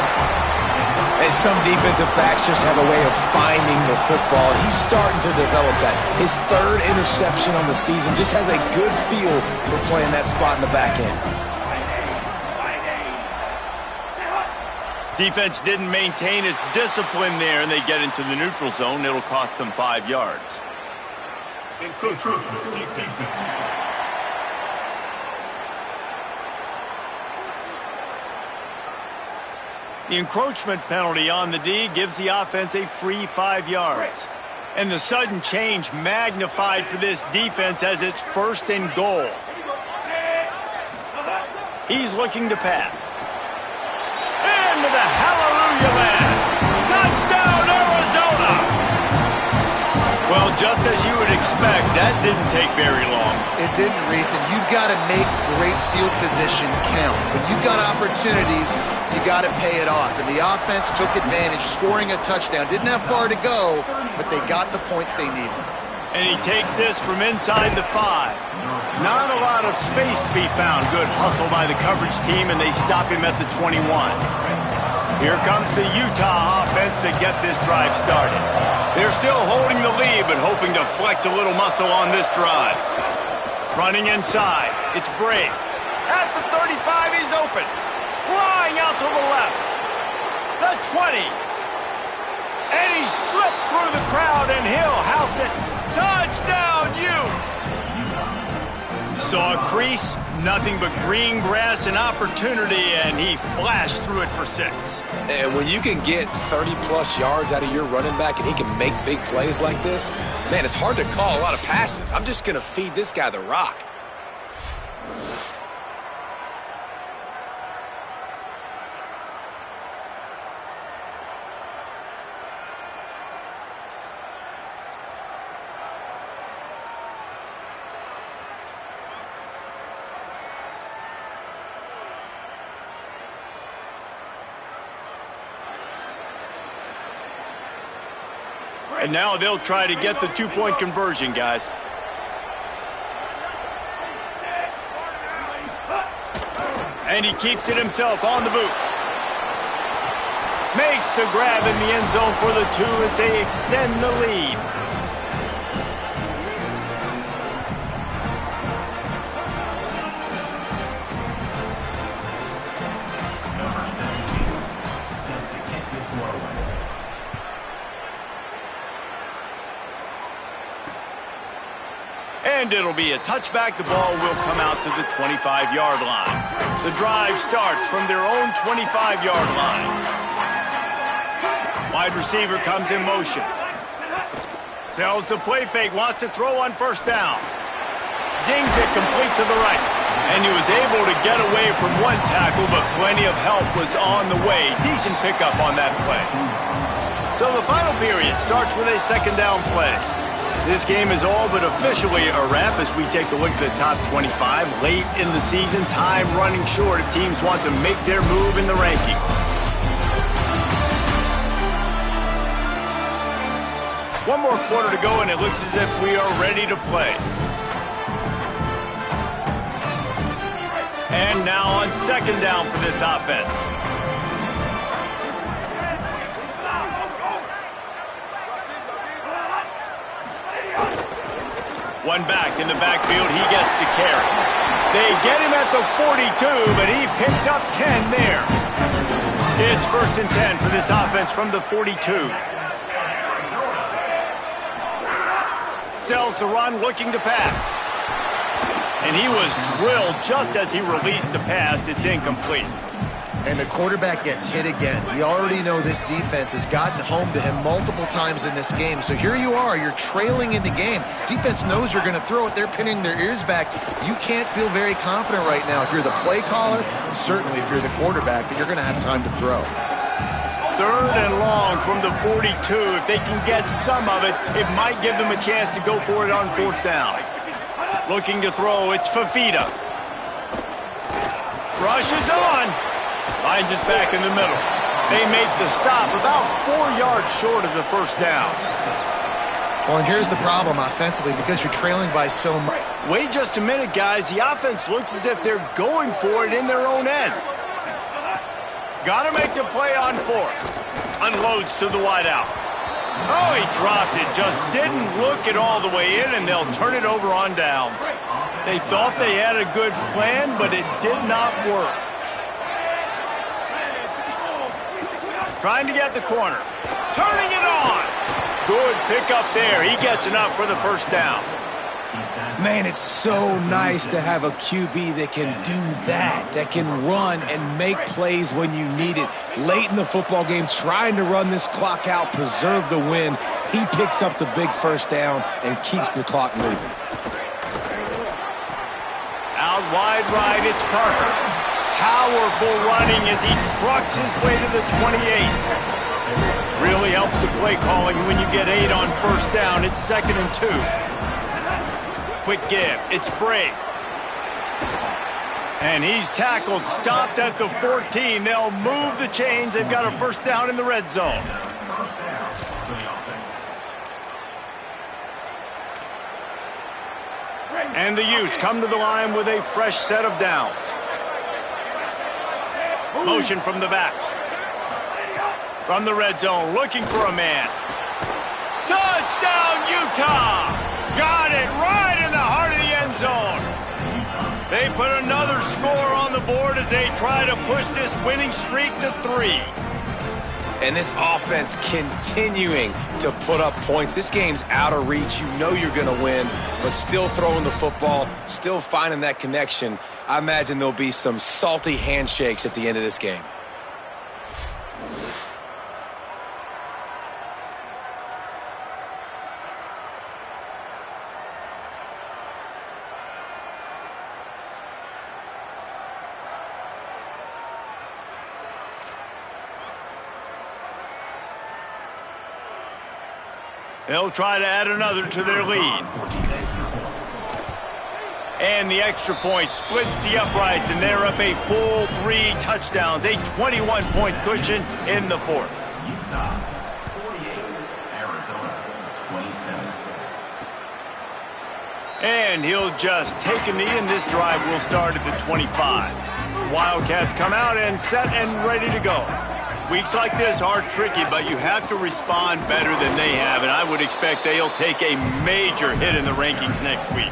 And some defensive backs just have a way of finding the football. He's starting to develop that. His 3rd interception on the season just has a good feel for playing that spot in the back end. Defense didn't maintain its discipline there, and they get into the neutral zone. It'll cost them 5 yards. The encroachment penalty on the D gives the offense a free 5 yards. And the sudden change magnified for this defense as it's 1st and goal. He's looking to pass. Into the hallelujah land. Touchdown, Arizona! Well, just as you would expect, that didn't take very long. It didn't, Reese, and you've got to make great field position count. When you've got opportunities, you got to pay it off. And the offense took advantage, scoring a touchdown. Didn't have far to go, but they got the points they needed. And he takes this from inside the 5. Not a lot of space to be found. Good hustle by the coverage team, and they stop him at the 21. Here comes the Utah offense to get this drive started. They're still holding the lead, but hoping to flex a little muscle on this drive. Running inside, it's Brake. At the 35, he's open. Flying out to the left. The 20. And he slipped through the crowd, and he'll house it. Touchdown, Utes! Saw a crease, nothing but green grass and opportunity, and he flashed through it for 6. And when you can get 30-plus yards out of your running back and he can make big plays like this, man, it's hard to call a lot of passes. I'm just going to feed this guy the rock. And now they'll try to get the 2-point conversion, guys. And he keeps it himself on the boot. Makes the grab in the end zone for the 2 as they extend the lead. And it'll be a touchback. The ball will come out to the 25-yard line. The drive starts from their own 25-yard line. Wide receiver comes in motion. Tells the play fake, wants to throw on first down. Zings it complete to the right. And he was able to get away from one tackle, but plenty of help was on the way. Decent pickup on that play. So the final period starts with a second down play. This game is all but officially a wrap as we take a look at the top 25. Late in the season, time running short if teams want to make their move in the rankings. One more quarter to go, and it looks as if we are ready to play. And now on second down for this offense. One back in the backfield, he gets the carry. They get him at the 42, but he picked up 10 there. It's 1st and 10 for this offense from the 42. Sells the run, looking to pass. And he was drilled just as he released the pass. It's incomplete. And the quarterback gets hit again. We already know this defense has gotten home to him multiple times in this game. So here you are, you're trailing in the game. Defense knows you're going to throw it. They're pinning their ears back. You can't feel very confident right now if you're the play caller, and certainly if you're the quarterback, that you're going to have time to throw. 3rd and long from the 42. If they can get some of it, it might give them a chance to go for it on 4th down. Looking to throw, it's Fafita. Rushes on. Finds us back in the middle. They make the stop about 4 yards short of the first down. Well, and here's the problem offensively, because you're trailing by so much. Wait just a minute, guys. The offense looks as if they're going for it in their own end. Got to make the play on 4th. Unloads to the wideout. Oh, he dropped it. Just didn't look it all the way in, and they'll turn it over on downs. They thought they had a good plan, but it did not work. Trying to get the corner. Turning it on. Good pickup there. He gets enough for the first down. Man, it's so nice to have a QB that can do that can run and make plays when you need it. Late in the football game, trying to run this clock out, preserve the win. He picks up the big first down and keeps the clock moving. Out wide right, it's Parker. Powerful running as he trucks his way to the 28. Really helps the play calling when you get 8 on first down. It's 2nd and 2. Quick give. It's Bray. And he's tackled, stopped at the 14. They'll move the chains. They've got a first down in the red zone. And the Utes come to the line with a fresh set of downs. Motion from the back. From the red zone, looking for a man. Touchdown, Utah! Got it right in the heart of the end zone. They put another score on the board as they try to push this winning streak to 3. And this offense continuing to put up points. This game's out of reach. You know you're going to win, but still throwing the football, still finding that connection. I imagine there'll be some salty handshakes at the end of this game. They'll try to add another to their lead. And the extra point splits the uprights, and they're up a full 3 touchdowns, a 21-point cushion in the 4th. Utah 48, Arizona 27. And he'll just take a knee, and this drive will start at the 25. Wildcats come out and set and ready to go. Weeks like this are tricky, but you have to respond better than they have, and I would expect they'll take a major hit in the rankings next week.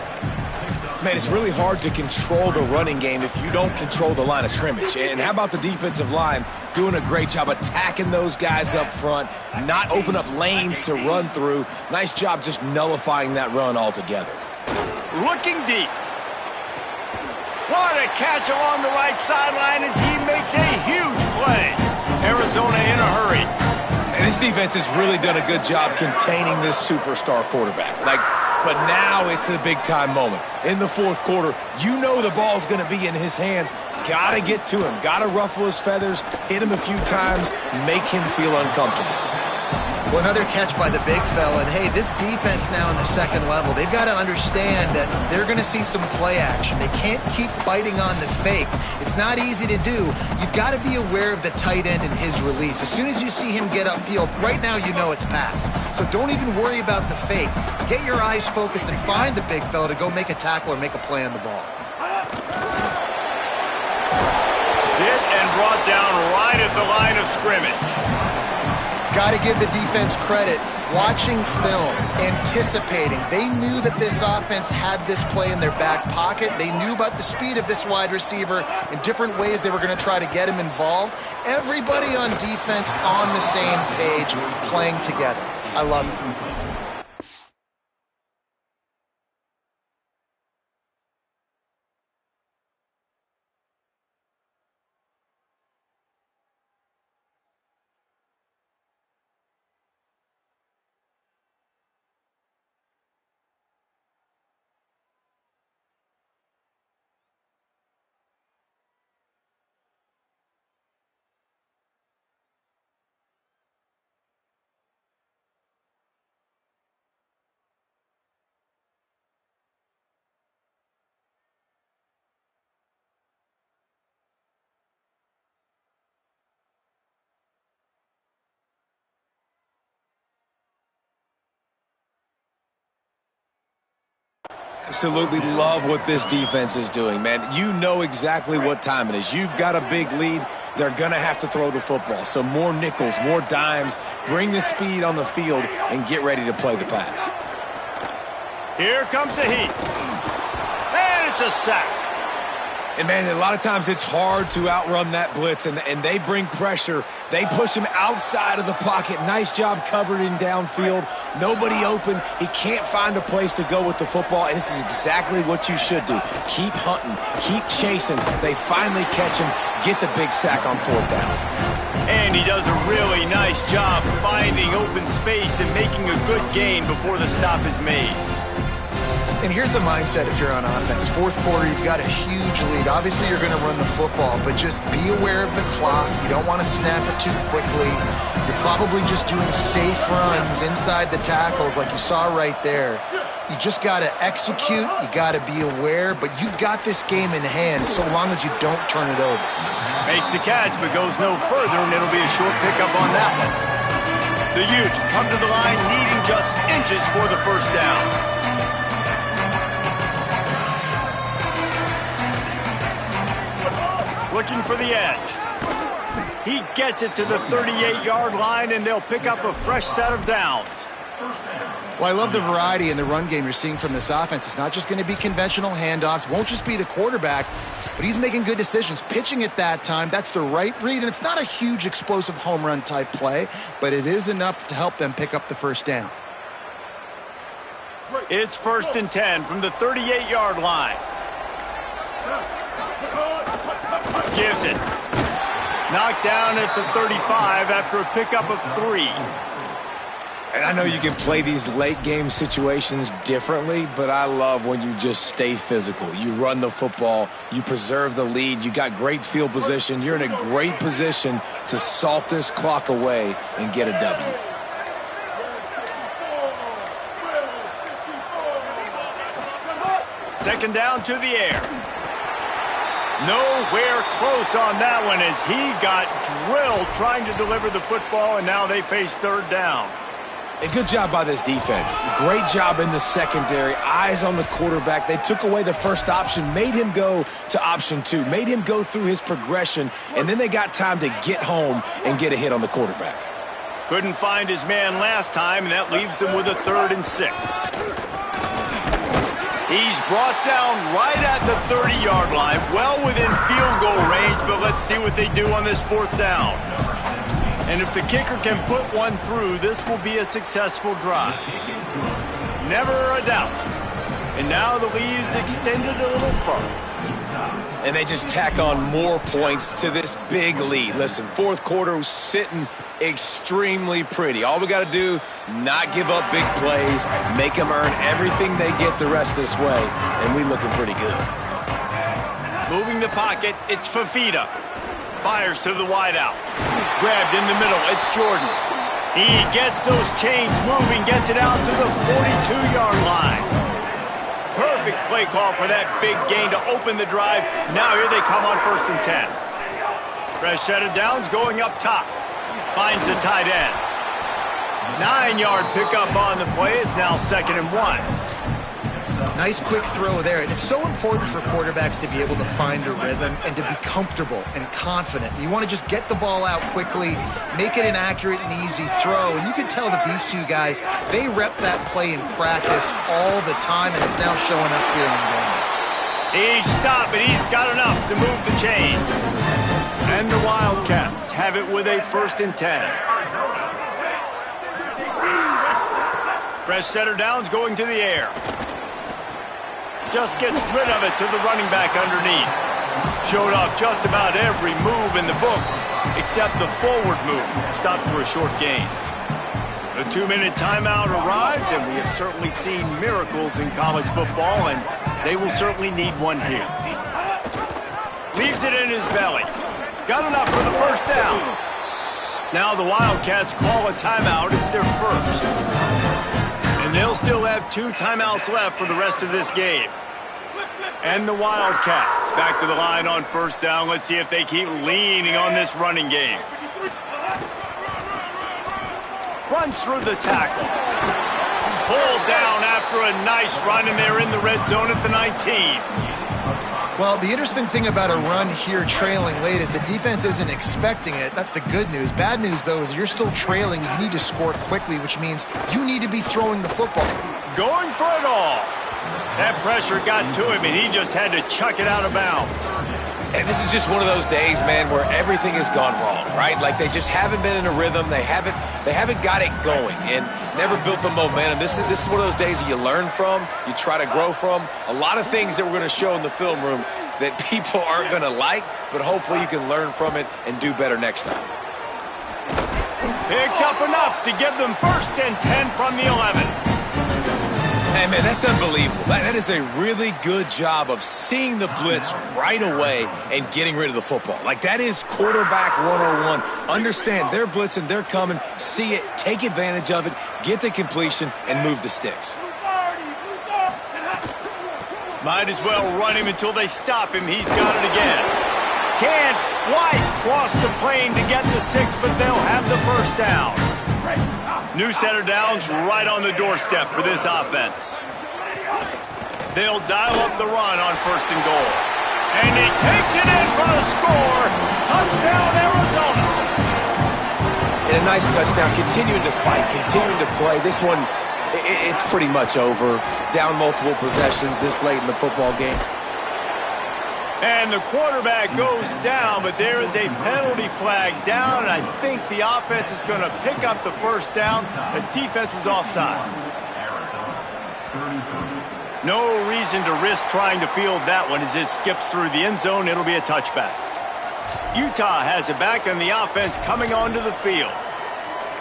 Man, it's really hard to control the running game if you don't control the line of scrimmage. And how about the defensive line doing a great job attacking those guys up front, not open up lanes to run through. Nice job just nullifying that run altogether. Looking deep. What a catch along the right sideline as he makes a huge play. Arizona in a hurry. And this This defense has really done a good job containing this superstar quarterback. But now it's the big-time moment. In the fourth quarter, you know the ball's going to be in his hands. Got to get to him. Got to ruffle his feathers, hit him a few times, make him feel uncomfortable. Well, another catch by the big fella. And, hey, this defense now in the second level, they've got to understand that they're going to see some play action. They can't keep biting on the fake. It's not easy to do. You've got to be aware of the tight end and his release. As soon as you see him get upfield, right now you know it's pass. So don't even worry about the fake. Get your eyes focused and find the big fella to go make a tackle or make a play on the ball. Hit and brought down right at the line of scrimmage. Got to give the defense credit. Watching film, anticipating. They knew that this offense had this play in their back pocket. They knew about the speed of this wide receiver and different ways they were going to try to get him involved. Everybody on defense on the same page, playing together. I love it. Absolutely love what this defense is doing, man. You know exactly what time it is. You've got a big lead. They're going to have to throw the football. So more nickels, more dimes, bring the speed on the field, and get ready to play the pass. Here comes the heat. And it's a sack. And, man, a lot of times it's hard to outrun that blitz, and they bring pressure. They push him outside of the pocket. Nice job covering downfield. Nobody open. He can't find a place to go with the football, and this is exactly what you should do. Keep hunting. Keep chasing. They finally catch him. Get the big sack on fourth down. And he does a really nice job finding open space and making a good gain before the stop is made. And here's the mindset if you're on offense. Fourth quarter, you've got a huge lead. Obviously, you're going to run the football, but just be aware of the clock. You don't want to snap it too quickly. You're probably just doing safe runs inside the tackles like you saw right there. You just got to execute. You got to be aware, but you've got this game in hand so long as you don't turn it over. Makes the catch, but goes no further, and it'll be a short pickup on that one. The Utes come to the line needing just inches for the first down. Looking for the edge. He gets it to the 38-yard line, and they'll pick up a fresh set of downs. Well, I love the variety in the run game you're seeing from this offense. It's not just going to be conventional handoffs. Won't just be the quarterback, but he's making good decisions. Pitching at that time, that's the right read, and it's not a huge explosive home run type play, but it is enough to help them pick up the first down. It's 1st and 10 from the 38-yard line. Gives it. Knocked down at the 35 after a pickup of 3. And I know you can play these late game situations differently, but I love when you just stay physical. You run the football, you preserve the lead, you got great field position, you're in a great position to salt this clock away and get a W. Second down to the air. Nowhere close on that one as he got drilled trying to deliver the football, and now they face third down. A good job by this defense. Great job in the secondary. Eyes on the quarterback. They took away the first option, made him go to option 2, made him go through his progression, and then they got time to get home and get a hit on the quarterback. Couldn't find his man last time, and that leaves them with a 3rd and 6. He's brought down right at the 30-yard line, well within field goal range, but let's see what they do on this 4th down. And if the kicker can put one through, this will be a successful drive. Never a doubt. And now the lead is extended a little further. and they just tack on more points to this big lead. Listen, fourth quarter was sitting extremely pretty. All we got to do, not give up big plays, make them earn everything they get the rest of this way, and we looking pretty good. Moving the pocket, it's Fafita. Fires to the wideout. Grabbed in the middle, it's Jordan. He gets those chains moving, gets it out to the 42-yard line. Perfect play call for that big gain to open the drive. Now here they come on 1st and 10. Fresh set of downs going up top. Finds the tight end. 9-yard pickup on the play. It's now 2nd and 1. Nice quick throw there. And it's so important for quarterbacks to be able to find a rhythm and to be comfortable and confident. You want to just get the ball out quickly, make it an accurate and easy throw. And you can tell that these two guys, they rep that play in practice all the time, and it's now showing up here in the game. He's stopped, but he's got enough to move the chain. And the Wildcats have it with a 1st and 10. Fresh set of downs going to the air. Just gets rid of it to the running back underneath. Showed off just about every move in the book, except the forward move. Stopped for a short gain. The 2-minute timeout arrives, and we have certainly seen miracles in college football, and they will certainly need one here. Leaves it in his belly. Got enough for the 1st down. Now the Wildcats call a timeout. It's their first. And they'll still have 2 timeouts left for the rest of this game. And the Wildcats back to the line on 1st down. Let's see if they keep leaning on this running game. Runs through the tackle. Pulled down after a nice run, and they're in the red zone at the 19. Well, the interesting thing about a run here trailing late is the defense isn't expecting it. That's the good news. Bad news, though, is you're still trailing. You need to score quickly, which means you need to be throwing the football. Going for it all. That pressure got to him, and he just had to chuck it out of bounds. And this is just one of those days, man, where everything has gone wrong, right? Like they just haven't been in a rhythm. They haven't got it going and never built the momentum. This is one of those days that you learn from, you try to grow from. A lot of things that we're going to show in the film room that people aren't going to like, but hopefully you can learn from it and do better next time. Picks up enough to give them 1st and 10 from the 11. Hey, man, that's unbelievable. That is a really good job of seeing the blitz right away and getting rid of the football. Like, that is quarterback 101. Understand they're blitzing, they're coming, see it, take advantage of it, get the completion, and move the sticks. Might as well run him until they stop him. He's got it again. Can't quite cross the plane to get the 6, but they'll have the 1st down. New set of downs right on the doorstep for this offense. They'll dial up the run on 1st and goal. And he takes it in for the score. Touchdown, Arizona. And a nice touchdown, continuing to fight, continuing to play. This one, it's pretty much over. Down multiple possessions this late in the football game. And the quarterback goes down, but there is a penalty flag down, and I think the offense is going to pick up the 1st down. The defense was offside. No reason to risk trying to field that one as it skips through the end zone. It'll be a touchback. Utah has it back, and the offense coming onto the field.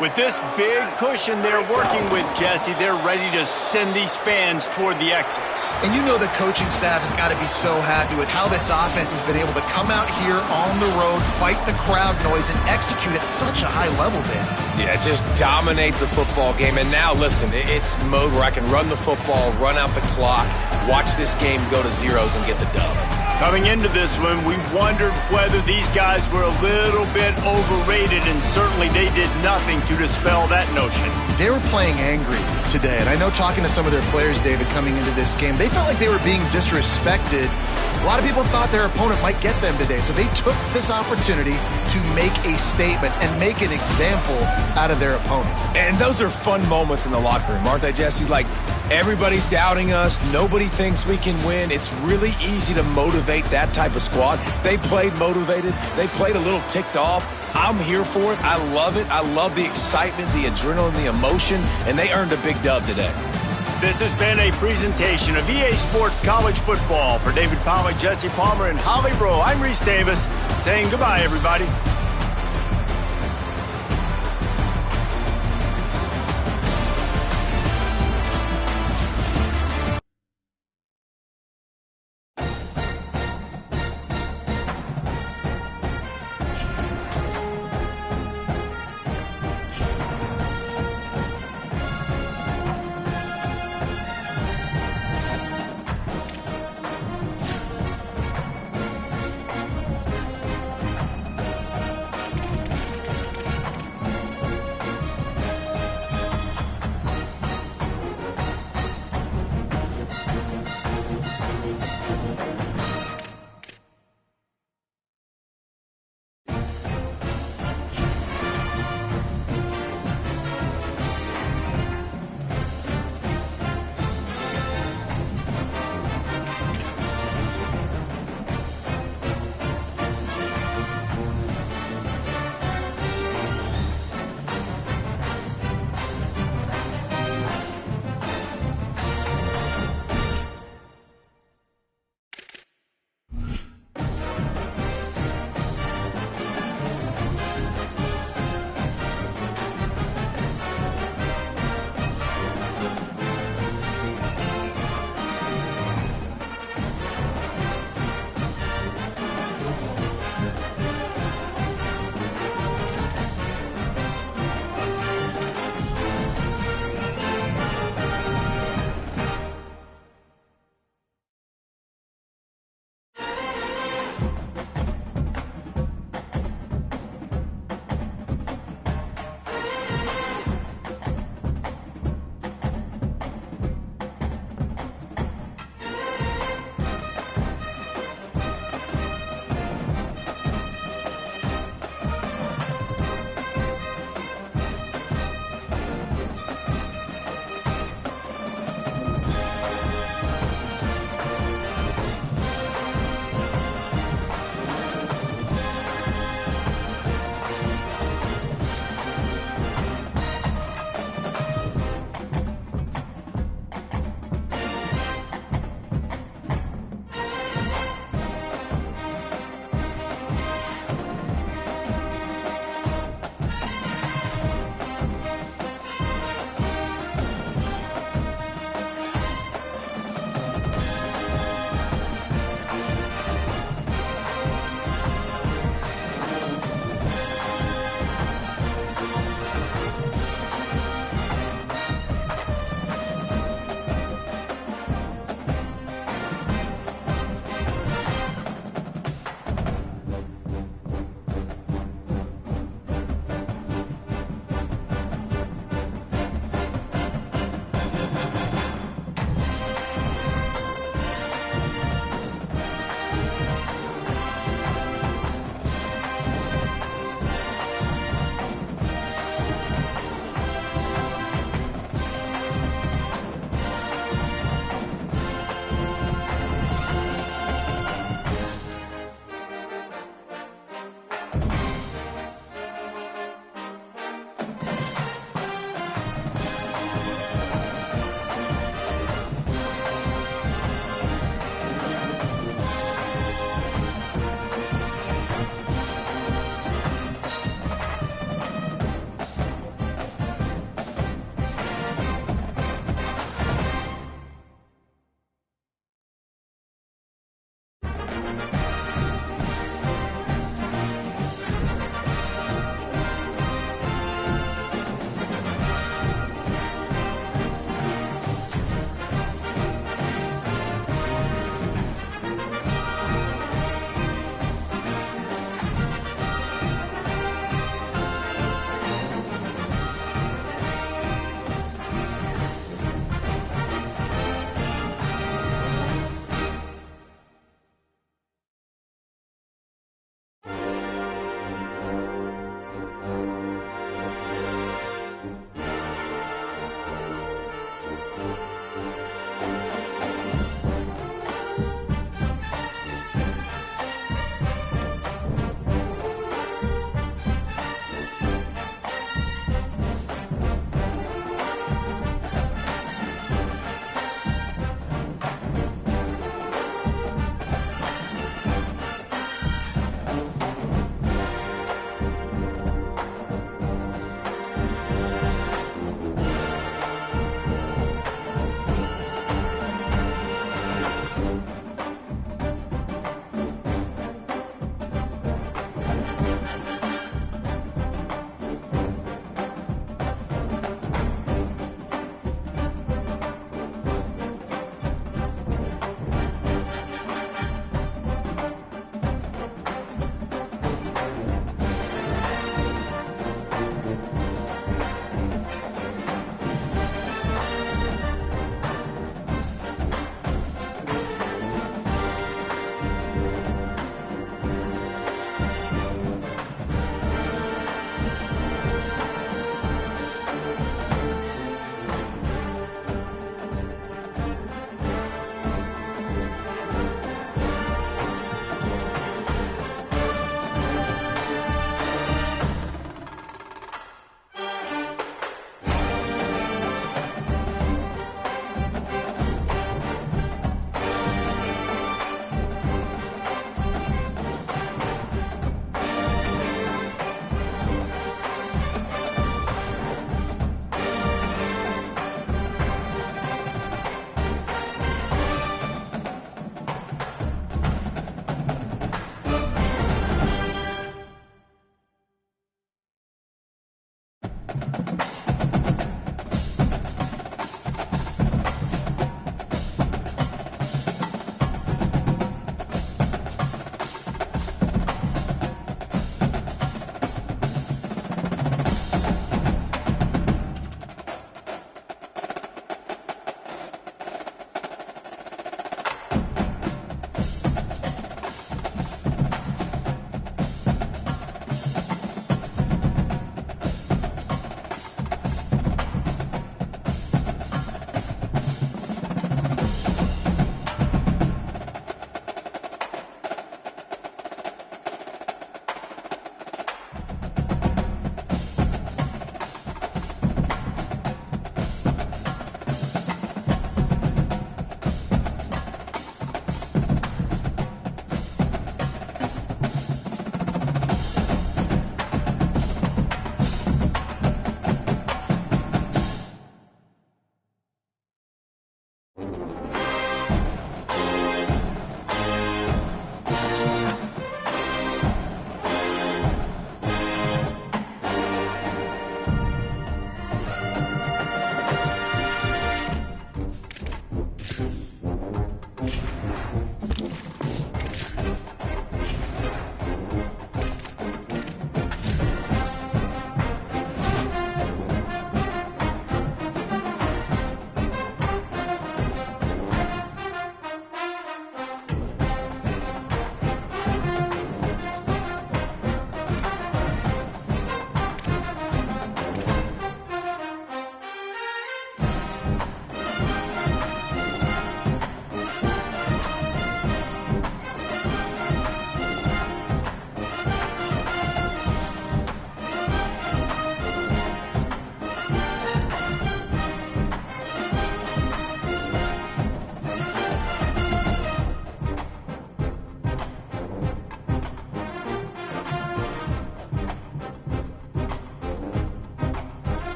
With this big cushion they're working with, Jesse, they're ready to send these fans toward the exits. And you know the coaching staff has got to be so happy with how this offense has been able to come out here on the road, fight the crowd noise, and execute at such a high level, Dan. Yeah, just dominate the football game. And now, listen, it's mode where I can run the football, run out the clock, watch this game go to zeros and get the dub. Coming into this one, we wondered whether these guys were a little bit overrated, and certainly they did nothing to dispel that notion. They were playing angry today, and I know talking to some of their players, David, coming into this game, they felt like they were being disrespected. A lot of people thought their opponent might get them today, so they took this opportunity to make a statement and make an example out of their opponent. And those are fun moments in the locker room, aren't they, Jesse? Like, everybody's doubting us. Nobody thinks we can win. It's really easy to motivate that type of squad. They played motivated. They played a little ticked off. I'm here for it. I love it. I love the excitement, the adrenaline, the emotion, and they earned a big dub today. This has been a presentation of EA Sports College Football. For David Pollack, Jesse Palmer, and Holly Rowe, I'm Reese Davis saying goodbye, everybody.